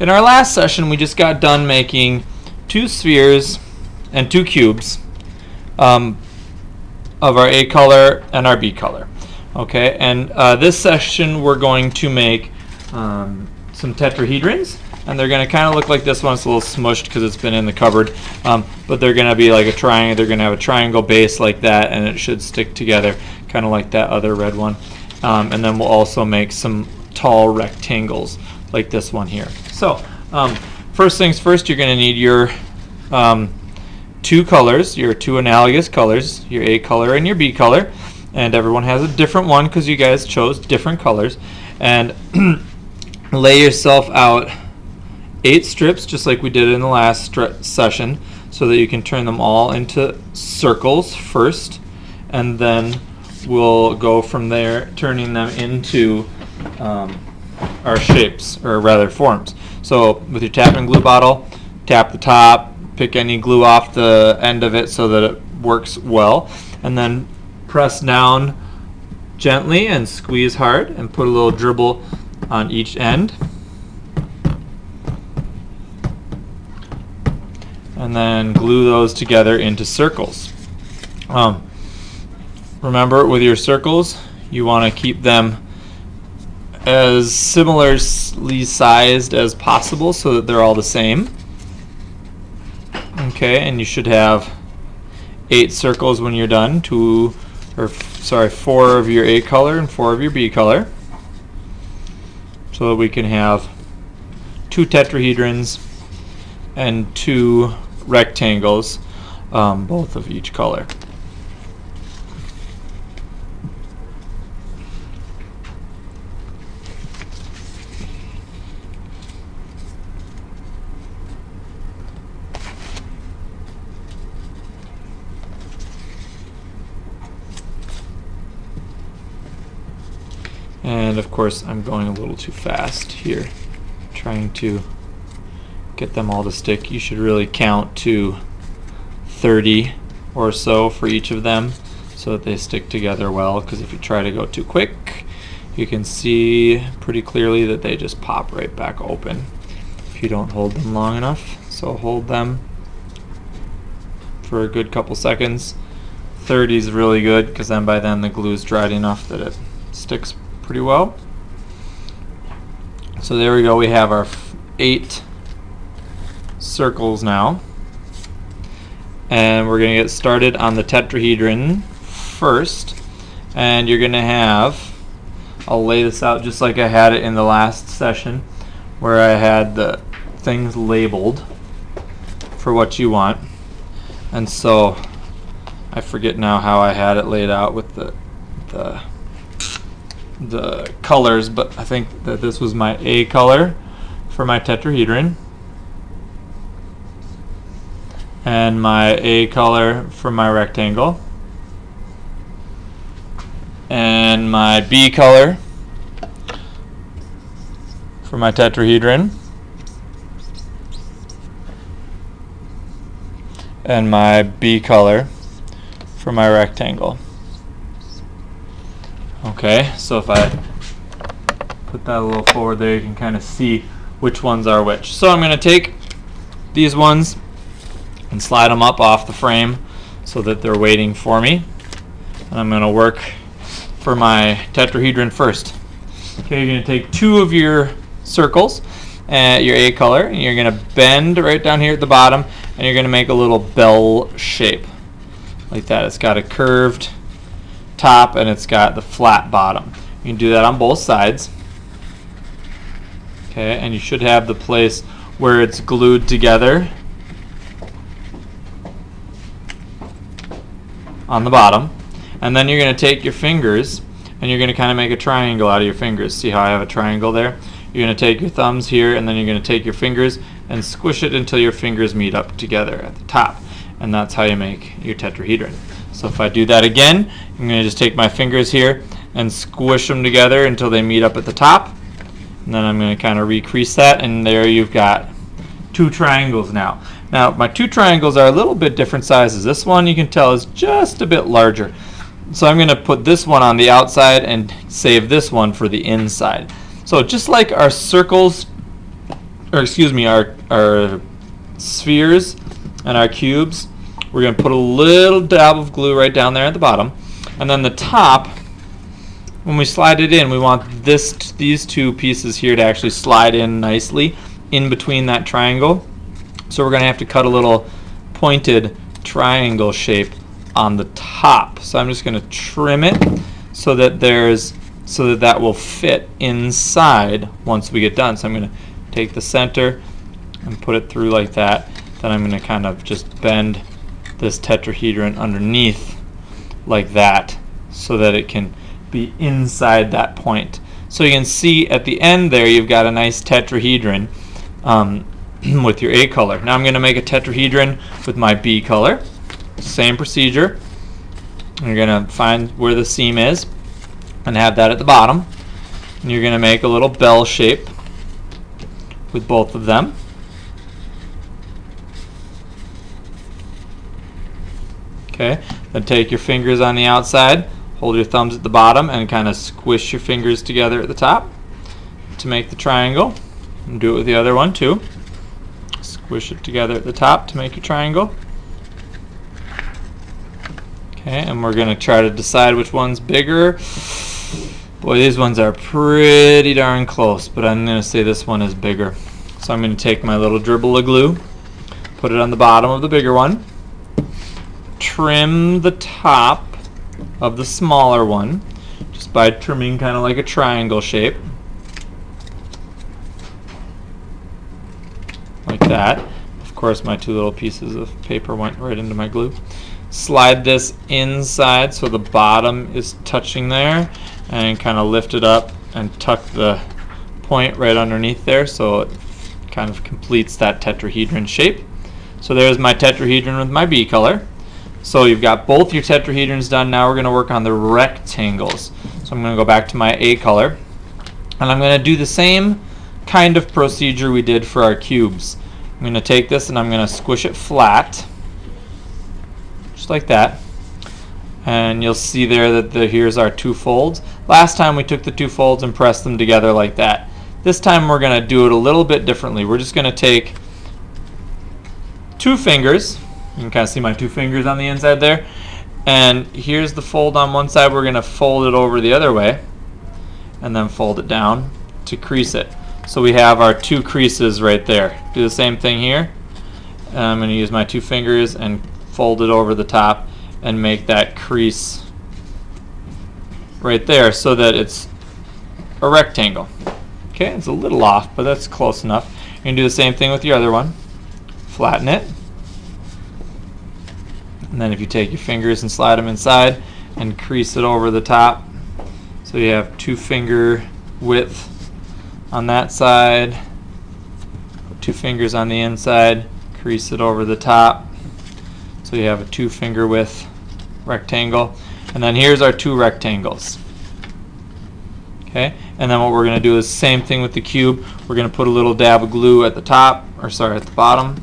In our last session, we just got done making 2 spheres and 2 cubes of our A color and our B color. Okay, and this session we're going to make some tetrahedrons, and they're going to kind of look like this one. It's a little smushed because it's been in the cupboard, but they're going to be like a triangle. They're going to have a triangle base like that, and it should stick together, kind of like that other red one. And then we'll also make some tall rectangles like this one here. So first things first, you're going to need your 2 colors, your 2 analogous colors, your A color and your B color, and everyone has a different one because you guys chose different colors. And lay yourself out 8 strips just like we did in the last session, so that you can turn them all into circles first, and then we'll go from there turning them into our shapes, or rather forms. So with your tapping glue bottle, tap the top, pick any glue off the end of it so that it works well, and then press down gently and squeeze hard and put a little dribble on each end. And then glue those together into circles. Remember, with your circles, you want to keep them as similarly sized as possible so that they're all the same. Okay, and you should have 8 circles when you're done. 4 of your A color and 4 of your B color, so that we can have 2 tetrahedrons and 2 rectangles, both of each color. And of course, I'm going a little too fast here, trying to get them all to stick. You should really count to 30 or so for each of them so that they stick together well, because if you try to go too quick, you can see pretty clearly that they just pop right back open if you don't hold them long enough. So hold them for a good couple seconds. 30 is really good, because then by then the glue is dried enough that it sticks pretty well. So there we go, we have our 8 circles now, and we're going to get started on the tetrahedron first. And you're going to have, I'll lay this out just like I had it in the last session, where I had the things labeled for what you want. And so I forget now how I had it laid out with the colors, but I think that this was my A color for my tetrahedron, and my A color for my rectangle, and my B color for my tetrahedron, and my B color for my rectangle. Okay, so if I put that a little forward there, you can kind of see which ones are which. So I'm going to take these ones and slide them up off the frame so that they're waiting for me. And I'm going to work for my tetrahedron first. Okay, you're going to take 2 of your circles, your A color, and you're going to bend right down here at the bottom, and you're going to make a little bell shape like that. It's got a curved top and it's got the flat bottom. You can do that on both sides. Okay, and you should have the place where it's glued together on the bottom. And then you're going to take your fingers and you're going to kind of make a triangle out of your fingers. See how I have a triangle there? You're going to take your thumbs here, and then you're going to take your fingers and squish it until your fingers meet up together at the top. And that's how you make your tetrahedron. So if I do that again, I'm going to just take my fingers here and squish them together until they meet up at the top. And then I'm going to kind of recrease that, and there you've got 2 triangles now. Now my 2 triangles are a little bit different sizes. This one you can tell is just a bit larger. So I'm going to put this one on the outside and save this one for the inside. So just like our circles or excuse me, our spheres and our cubes, we're going to put a little dab of glue right down there at the bottom. And then the top, when we slide it in, we want these two pieces here to actually slide in nicely in between that triangle. So we're going to have to cut a little pointed triangle shape on the top. So I'm just going to trim it so that that will fit inside once we get done. So I'm going to take the center and put it through like that. Then I'm going to kind of just bend this tetrahedron underneath like that so that it can be inside that point. So you can see at the end there you've got a nice tetrahedron with your A color. Now I'm going to make a tetrahedron with my B color. Same procedure. You're going to find where the seam is and have that at the bottom. And you're going to make a little bell shape with both of them. Okay, then take your fingers on the outside, hold your thumbs at the bottom, and kind of squish your fingers together at the top to make the triangle. And do it with the other one too. Squish it together at the top to make your triangle. Okay, and we're going to try to decide which one's bigger. Boy, these ones are pretty darn close, but I'm going to say this one is bigger. So I'm going to take my little dribble of glue, put it on the bottom of the bigger one, trim the top of the smaller one just by trimming kind of like a triangle shape, like that. Of course, my two little pieces of paper went right into my glue. Slide this inside so the bottom is touching there, and kind of lift it up and tuck the point right underneath there so it kind of completes that tetrahedron shape. So there's my tetrahedron with my B color. So you've got both your tetrahedrons done. Now we're going to work on the rectangles. So I'm going to go back to my A color, and I'm going to do the same kind of procedure we did for our cubes. I'm going to take this and I'm going to squish it flat, just like that. And you'll see there that here's our two folds. Last time we took the two folds and pressed them together like that. This time we're going to do it a little bit differently. We're just going to take two fingers. You can kind of see my two fingers on the inside there. And here's the fold on one side. We're going to fold it over the other way and then fold it down to crease it. So we have our two creases right there. Do the same thing here. And I'm going to use my two fingers and fold it over the top and make that crease right there so that it's a rectangle. Okay, it's a little off, but that's close enough. You can do the same thing with your other one. Flatten it. And then if you take your fingers and slide them inside and crease it over the top, so you have 2 finger width on that side, 2 fingers on the inside, crease it over the top, so you have a 2 finger width rectangle. And then here's our 2 rectangles. Okay, and then what we're going to do is the same thing with the cube. We're going to put a little dab of glue at the top, or sorry, at the bottom,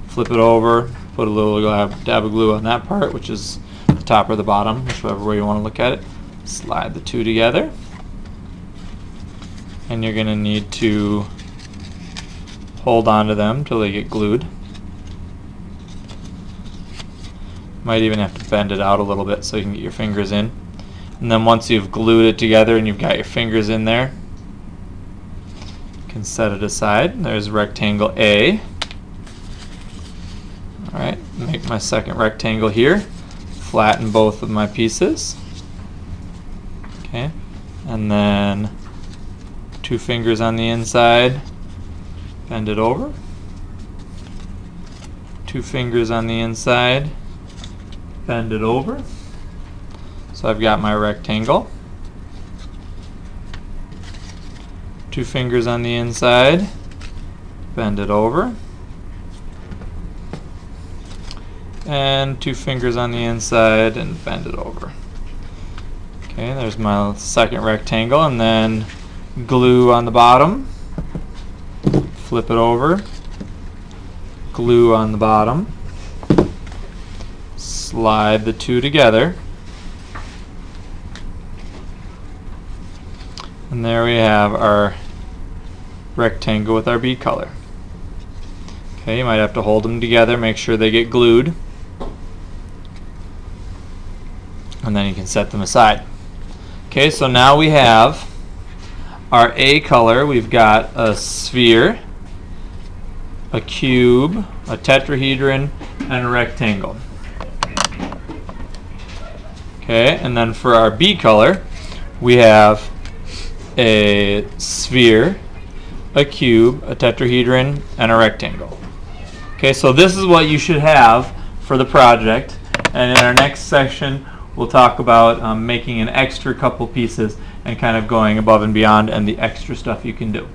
flip it over, put a little dab of glue on that part, which is the top or the bottom, whichever way you want to look at it. Slide the 2 together, and you're going to need to hold on to them till they get glued. Might even have to bend it out a little bit so you can get your fingers in. And then once you've glued it together and you've got your fingers in there, you can set it aside. There's rectangle A. Alright, make my second rectangle here. Flatten both of my pieces. Okay, and then 2 fingers on the inside, bend it over. 2 fingers on the inside, bend it over. So I've got my rectangle. 2 fingers on the inside, bend it over. And 2 fingers on the inside and bend it over. Okay, there's my second rectangle, and then glue on the bottom. Flip it over. Glue on the bottom. Slide the 2 together. And there we have our rectangle with our B color. Okay, you might have to hold them together, make sure they get glued, and then you can set them aside. Okay, so now we have our A color. We've got a sphere, a cube, a tetrahedron, and a rectangle. Okay, and then for our B color, we have a sphere, a cube, a tetrahedron, and a rectangle. Okay, so this is what you should have for the project, and in our next section we'll talk about making an extra couple pieces and kind of going above and beyond and the extra stuff you can do.